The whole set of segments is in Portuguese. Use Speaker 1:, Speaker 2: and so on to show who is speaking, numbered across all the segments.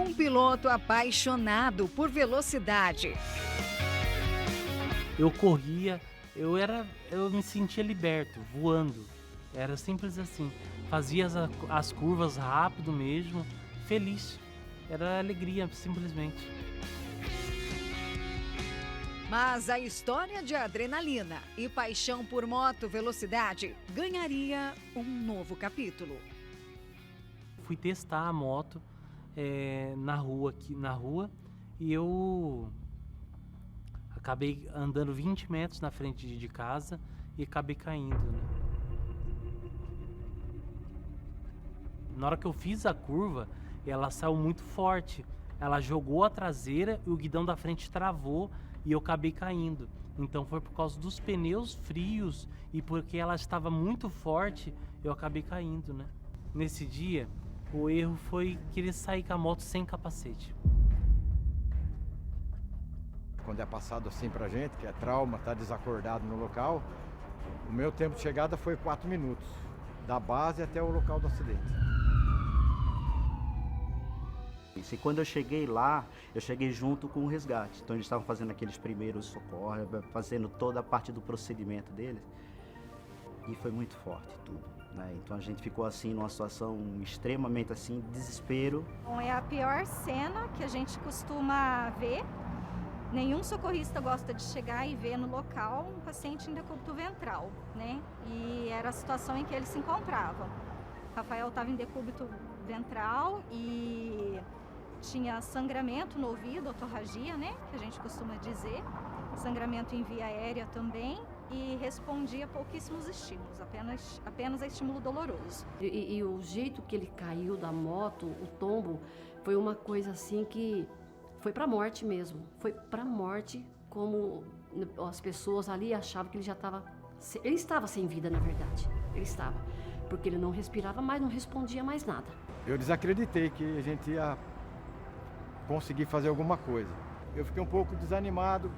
Speaker 1: Um piloto apaixonado por velocidade.
Speaker 2: Eu corria, eu me sentia liberto, voando. Era simples assim. Fazia as curvas rápido mesmo, feliz. Era alegria, simplesmente.
Speaker 1: Mas a história de adrenalina e paixão por moto velocidade ganharia um novo capítulo.
Speaker 2: Fui testar a moto na rua, e eu acabei andando 20 metros na frente de casa e acabei caindo, né? Na hora que eu fiz a curva, ela saiu muito forte. Ela jogou a traseira e o guidão da frente travou e eu acabei caindo. Então foi por causa dos pneus frios e porque ela estava muito forte, eu acabei caindo, né? Nesse dia, o erro foi querer sair com a moto sem capacete.
Speaker 3: Quando é passado assim pra gente, que é trauma, tá desacordado no local, o meu tempo de chegada foi 4 minutos, da base até o local do acidente.
Speaker 4: E quando eu cheguei lá, eu cheguei junto com o resgate. Então eles estavam fazendo aqueles primeiros socorros, fazendo toda a parte do procedimento deles. E foi muito forte tudo, né? Então a gente ficou assim numa situação extremamente assim, de desespero.
Speaker 5: Bom, é a pior cena que a gente costuma ver. Nenhum socorrista gosta de chegar e ver no local um paciente em decúbito ventral, né? E era a situação em que ele se encontrava. Rafael estava em decúbito ventral e tinha sangramento no ouvido, otorragia, né? Que a gente costuma dizer. Sangramento em via aérea também. E respondia a pouquíssimos estímulos, apenas a estímulo doloroso.
Speaker 6: E o jeito que ele caiu da moto, o tombo, foi uma coisa assim que foi para a morte mesmo. Foi para a morte, como as pessoas ali achavam que ele já estava... Ele estava sem vida, na verdade. Ele estava. Porque ele não respirava mais, não respondia mais nada.
Speaker 3: Eu desacreditei que a gente ia conseguir fazer alguma coisa. Eu fiquei um pouco desanimado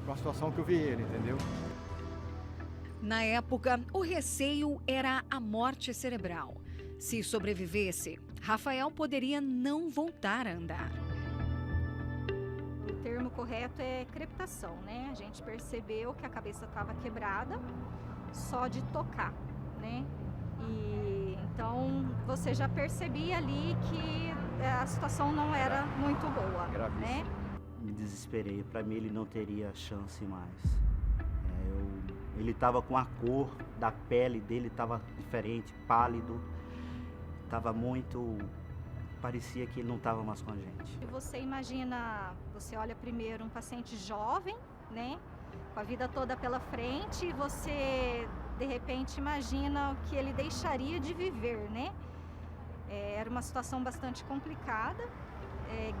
Speaker 3: com a situação que eu vi ele, entendeu?
Speaker 1: Na época, o receio era a morte cerebral. Se sobrevivesse, Rafael poderia não voltar a andar.
Speaker 5: O termo correto é crepitação, né? A gente percebeu que a cabeça estava quebrada só de tocar, né? E então você já percebia ali que a situação não era muito boa, né?
Speaker 4: Me desesperei, para mim ele não teria chance mais. Ele estava com a cor da pele dele, estava diferente, pálido, estava muito... parecia que ele não estava mais com a gente.
Speaker 5: Você imagina, você olha primeiro um paciente jovem, né, com a vida toda pela frente, e você de repente imagina o que ele deixaria de viver, né? Era uma situação bastante complicada,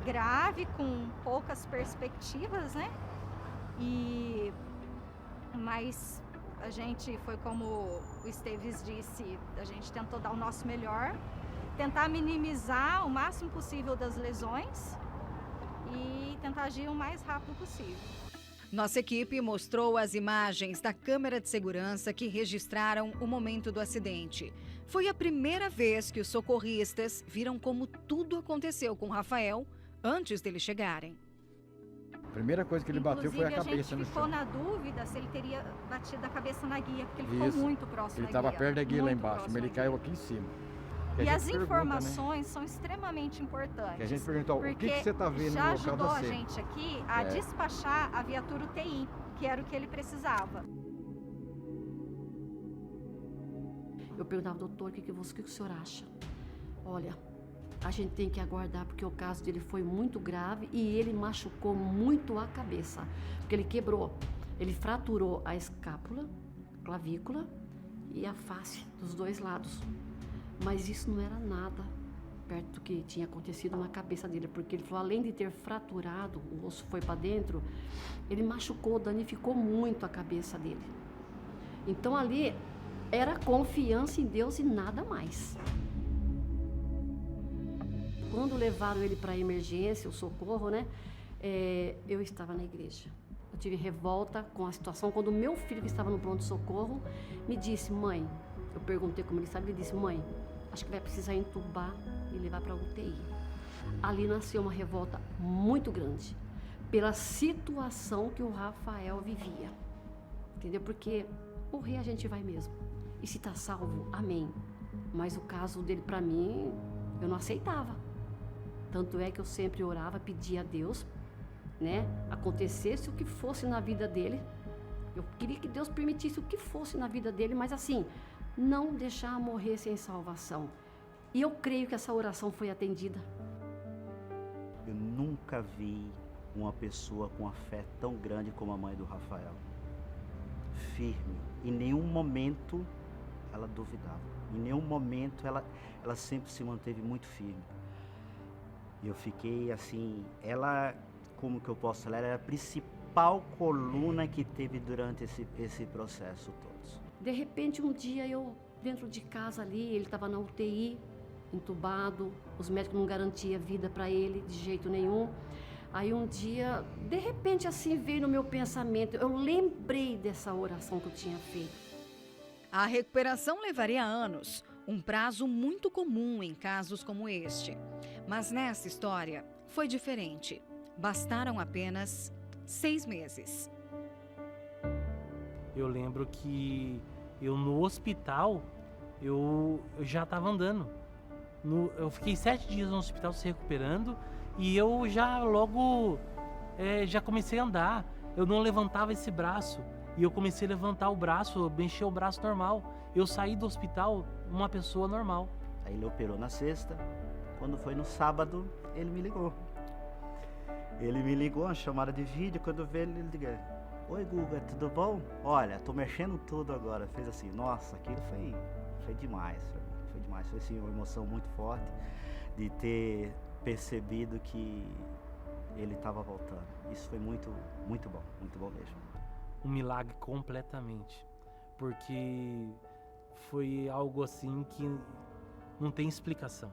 Speaker 5: grave, com poucas perspectivas, né? Mas a gente, foi como o Esteves disse, a gente tentou dar o nosso melhor, tentar minimizar o máximo possível das lesões e tentar agir o mais rápido possível.
Speaker 1: Nossa equipe mostrou as imagens da câmera de segurança que registraram o momento do acidente. Foi a primeira vez que os socorristas viram como tudo aconteceu com Rafael antes deles chegarem.
Speaker 3: A primeira coisa que ele bateu foi a cabeça no chão.
Speaker 5: A gente ficou na dúvida se ele teria batido a cabeça na guia, porque ele ficou muito próximo da guia.
Speaker 3: Ele estava perto da guia lá embaixo, mas ele caiu aqui em cima.
Speaker 5: E as informações, né, são extremamente importantes.
Speaker 3: Que a gente perguntou, o que você está vendo no local da cena?
Speaker 5: Já ajudou a gente aqui a despachar a viatura UTI, que era o que ele precisava.
Speaker 6: Eu perguntava, doutor, o que o senhor acha? Olha, a gente tem que aguardar, porque o caso dele foi muito grave e ele machucou muito a cabeça. Porque ele quebrou, ele fraturou a escápula, clavícula e a face dos dois lados. Mas isso não era nada perto do que tinha acontecido na cabeça dele, porque ele falou, além de ter fraturado, o osso foi para dentro, ele machucou, danificou muito a cabeça dele. Então ali era confiança em Deus e nada mais. Quando levaram ele para a emergência, o socorro, né, eu estava na igreja. Eu tive revolta com a situação, quando o meu filho, que estava no pronto-socorro, me disse, mãe, eu perguntei como ele sabe, ele disse, mãe, acho que vai precisar entubar e levar para a UTI. ali nasceu uma revolta muito grande pela situação que o Rafael vivia. Entendeu? Porque morrer a gente vai mesmo. E se tá salvo, amém. Mas o caso dele, para mim, eu não aceitava. Tanto é que eu sempre orava, pedia a Deus, né? Acontecesse o que fosse na vida dele. Eu queria que Deus permitisse o que fosse na vida dele, mas assim, não deixar morrer sem salvação. E eu creio que essa oração foi atendida.
Speaker 4: Eu nunca vi uma pessoa com a fé tão grande como a mãe do Rafael. Firme. Em nenhum momento ela duvidava. Em nenhum momento ela sempre se manteve muito firme. E eu fiquei assim, ela, como que eu posso falar, ela era a principal coluna que teve durante esse processo todo.
Speaker 6: De repente, um dia eu, dentro de casa ali, ele estava na UTI, entubado, os médicos não garantiam vida para ele de jeito nenhum. Aí um dia, de repente assim veio no meu pensamento, eu lembrei dessa oração que eu tinha feito.
Speaker 1: A recuperação levaria anos, um prazo muito comum em casos como este. Mas nessa história foi diferente. Bastaram apenas 6 meses.
Speaker 2: Eu lembro que eu no hospital, eu já estava andando. Eu fiquei 7 dias no hospital se recuperando e eu já logo já comecei a andar. Eu não levantava esse braço e eu comecei a levantar o braço, mexer o braço normal. Eu saí do hospital uma pessoa normal.
Speaker 4: Aí ele operou na sexta. Quando foi no sábado, ele me ligou. Ele me ligou, uma chamada de vídeo. Quando eu vi ele ligou: oi, Guga, tudo bom? Olha, tô mexendo tudo agora. Fez assim, nossa, aquilo foi demais pra mim. Foi demais, foi assim, uma emoção muito forte de ter percebido que ele estava voltando. Isso foi muito bom mesmo.
Speaker 2: Um milagre completamente, porque foi algo assim que não tem explicação.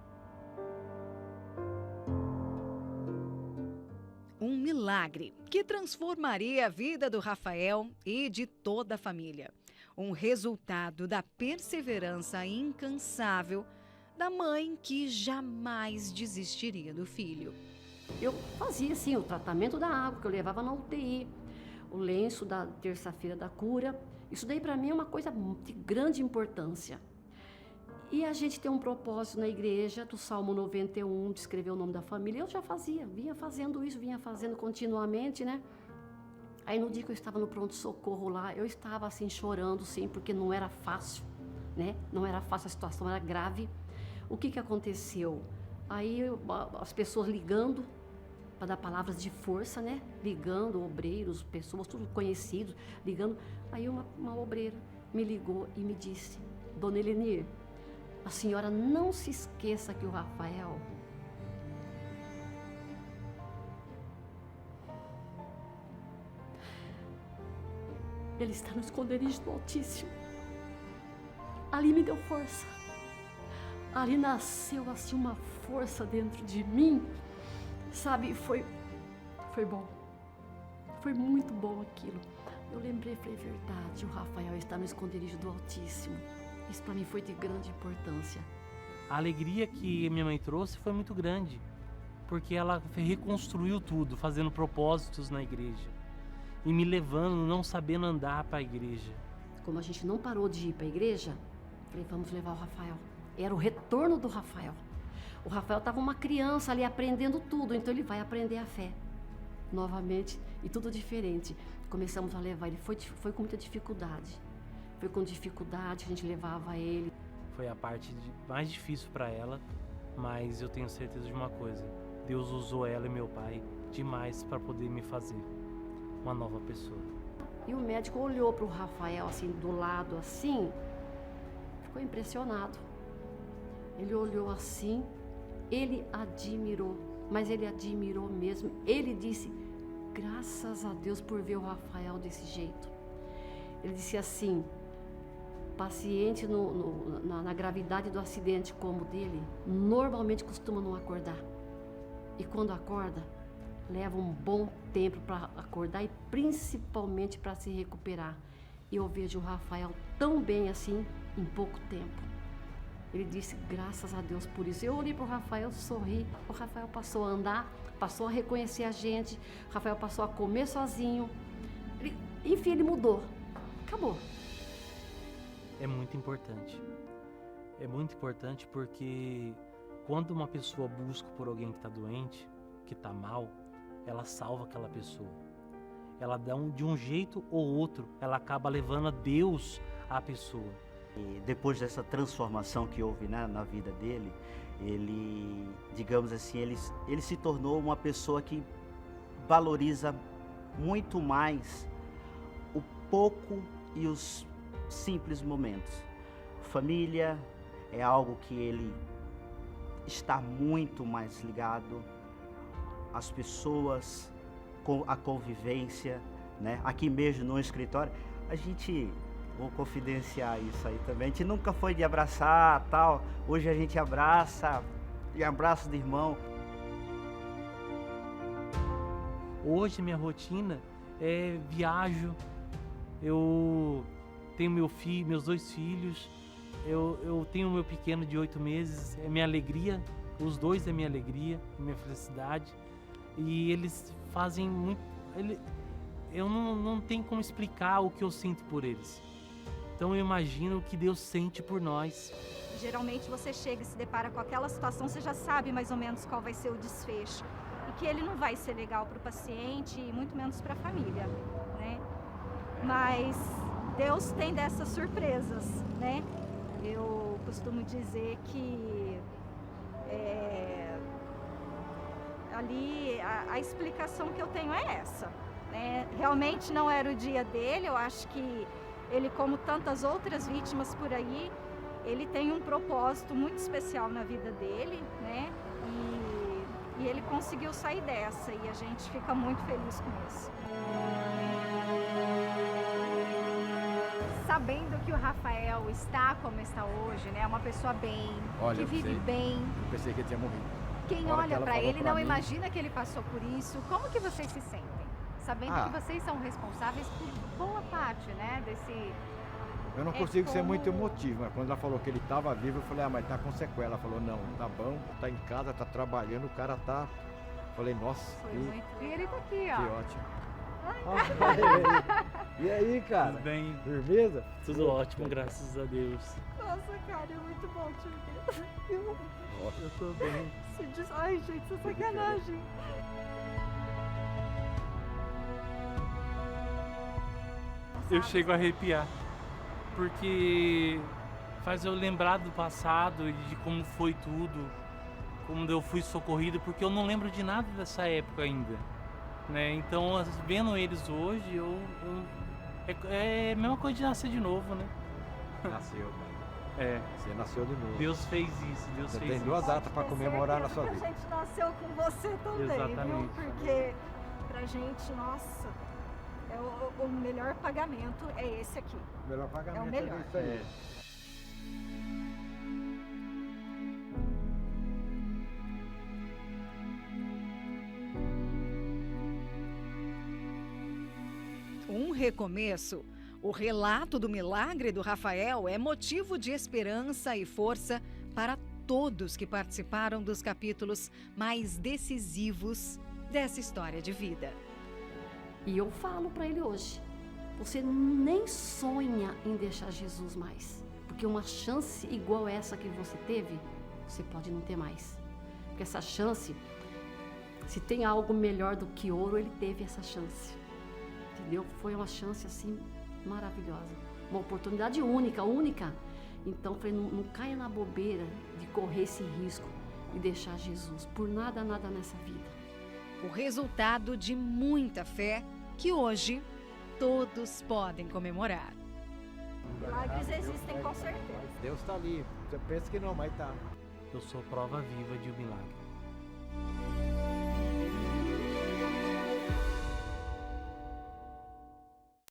Speaker 1: Um milagre que transformaria a vida do Rafael e de toda a família. Um resultado da perseverança incansável da mãe que jamais desistiria do filho.
Speaker 6: Eu fazia assim o tratamento da água que eu levava na UTI, o lenço da terça-feira da cura. Isso daí para mim é uma coisa de grande importância. E a gente tem um propósito na igreja do Salmo 91, de escrever o nome da família. Eu já fazia, vinha fazendo continuamente, né? Aí no dia que eu estava no pronto-socorro lá, eu estava assim chorando, sim, porque não era fácil, né? Não era fácil, a situação era grave. O que aconteceu? Aí as pessoas ligando para dar palavras de força, né? Ligando, obreiros, pessoas, tudo conhecidos, ligando. Aí uma obreira me ligou e me disse: Dona Elenir, a senhora não se esqueça que o Rafael ele está no esconderijo do Altíssimo. Ali me deu força. Ali nasceu assim uma força dentro de mim. Sabe, foi bom. Foi muito bom aquilo. Eu lembrei, falei, verdade, o Rafael está no esconderijo do Altíssimo. Isso para mim foi de grande importância.
Speaker 2: A alegria que minha mãe trouxe foi muito grande, porque ela reconstruiu tudo, fazendo propósitos na igreja. E me levando, não sabendo andar para a igreja.
Speaker 6: Como a gente não parou de ir para a igreja, falei, vamos levar o Rafael. Era o retorno do Rafael. O Rafael estava uma criança ali aprendendo tudo, então ele vai aprender a fé. Novamente, e tudo diferente. Começamos a levar ele, foi com muita dificuldade. Foi com dificuldade que a gente levava ele.
Speaker 2: Foi a parte mais difícil para ela, mas eu tenho certeza de uma coisa. Deus usou ela e meu pai demais para poder me fazer uma nova pessoa.
Speaker 6: E o médico olhou para o Rafael assim, do lado assim, ficou impressionado. Ele olhou assim, ele admirou, mas ele admirou mesmo. Ele disse, graças a Deus por ver o Rafael desse jeito. Ele disse assim, paciente na gravidade do acidente como o dele, normalmente costuma não acordar. E quando acorda, leva um bom tempo para acordar e principalmente para se recuperar. E eu vejo o Rafael tão bem assim em pouco tempo. Ele disse, graças a Deus por isso. Eu olhei para o Rafael, sorri. O Rafael passou a andar, passou a reconhecer a gente. O Rafael passou a comer sozinho. Enfim, ele mudou. Acabou.
Speaker 2: É muito importante. É muito importante porque quando uma pessoa busca por alguém que está doente, que está mal, ela salva aquela pessoa. Ela dá de um jeito ou outro, ela acaba levando a Deus à pessoa.
Speaker 4: E depois dessa transformação que houve, né, na vida dele, ele, digamos assim, ele se tornou uma pessoa que valoriza muito mais o pouco e os simples momentos. Família é algo que ele está muito mais ligado, as pessoas, a convivência, né? Aqui mesmo no escritório, a gente, vou confidenciar isso aí também, a gente nunca foi de abraçar, tal, hoje a gente abraça, e abraço de irmão.
Speaker 2: Hoje minha rotina é viajo, eu tenho meus 2 filhos, eu tenho meu pequeno de 8 meses, é minha alegria, os 2 é minha alegria, minha felicidade. E eles fazem muito... eu não tenho como explicar o que eu sinto por eles. Então eu imagino o que Deus sente por nós.
Speaker 5: Geralmente você chega e se depara com aquela situação, você já sabe mais ou menos qual vai ser o desfecho. E que ele não vai ser legal para o paciente e muito menos para a família, né? Mas Deus tem dessas surpresas, né? Eu costumo dizer que ali a explicação que eu tenho é essa, né? Realmente não era o dia dele, eu acho que ele, como tantas outras vítimas por aí, ele tem um propósito muito especial na vida dele, né? E ele conseguiu sair dessa e a gente fica muito feliz com isso.
Speaker 1: Sabendo que o Rafael está como está hoje, né? Uma pessoa bem,
Speaker 3: Olha,
Speaker 1: que
Speaker 3: eu
Speaker 1: vive
Speaker 3: sei.
Speaker 1: bem.
Speaker 3: Eu pensei que ele tinha morrido.
Speaker 1: Quem
Speaker 3: Na hora que
Speaker 1: olha
Speaker 3: ela
Speaker 1: para
Speaker 3: falou
Speaker 1: ele
Speaker 3: pra
Speaker 1: não
Speaker 3: mim-
Speaker 1: imagina que ele passou por isso. Como que vocês se sentem? Sabendo
Speaker 3: Ah.
Speaker 1: que vocês são responsáveis por boa parte, né? Desse...
Speaker 3: Eu não
Speaker 1: É
Speaker 3: consigo ser
Speaker 1: como-
Speaker 3: muito emotivo, mas quando ela falou que ele estava vivo, eu falei, mas tá com sequela. Ela falou, não, tá bom, tá em casa, tá trabalhando, o cara tá... Falei, nossa,
Speaker 1: Foi
Speaker 3: que
Speaker 1: muito... E ele tá aqui, ó.
Speaker 3: ótimo.
Speaker 7: E aí, cara?
Speaker 2: Tudo bem?
Speaker 7: Firmeza?
Speaker 2: Tudo ótimo, graças a Deus.
Speaker 5: Nossa, cara, é muito bom te ver.
Speaker 2: Eu tô bem.
Speaker 5: Ai, gente, isso é sacanagem.
Speaker 2: Eu chego a arrepiar, porque faz eu lembrar do passado e de como foi tudo, como eu fui socorrido, porque eu não lembro de nada dessa época ainda, né? Então, vendo eles hoje, é a mesma coisa de nascer de novo, né?
Speaker 3: Nasceu, cara.
Speaker 2: É,
Speaker 3: Você nasceu de novo.
Speaker 2: Deus fez isso, Deus
Speaker 3: Você
Speaker 2: fez
Speaker 3: tem
Speaker 2: isso.
Speaker 3: 2 datas para comemorar na sua
Speaker 5: A
Speaker 3: vida.
Speaker 5: gente nasceu com você também,
Speaker 2: Exatamente.
Speaker 5: viu? Porque pra gente, nossa, o melhor pagamento é esse aqui.
Speaker 3: O melhor pagamento
Speaker 5: É o melhor.
Speaker 3: isso aí.
Speaker 1: Um recomeço. O relato do milagre do Rafael é motivo de esperança e força para todos que participaram dos capítulos mais decisivos dessa história de vida.
Speaker 6: E eu falo para ele hoje, você nem sonha em deixar Jesus mais. Porque uma chance igual essa que você teve, você pode não ter mais. Porque essa chance, se tem algo melhor do que ouro, ele teve essa chance. Entendeu? Foi uma chance assim maravilhosa. Uma oportunidade única. Então, eu falei, não caia na bobeira de correr esse risco e deixar Jesus. Por nada nessa vida.
Speaker 1: O resultado de muita fé que hoje todos podem comemorar.
Speaker 5: Milagres existem com certeza.
Speaker 3: Deus tá ali. Você pensa que não, mas tá.
Speaker 2: Eu sou prova viva de um milagre.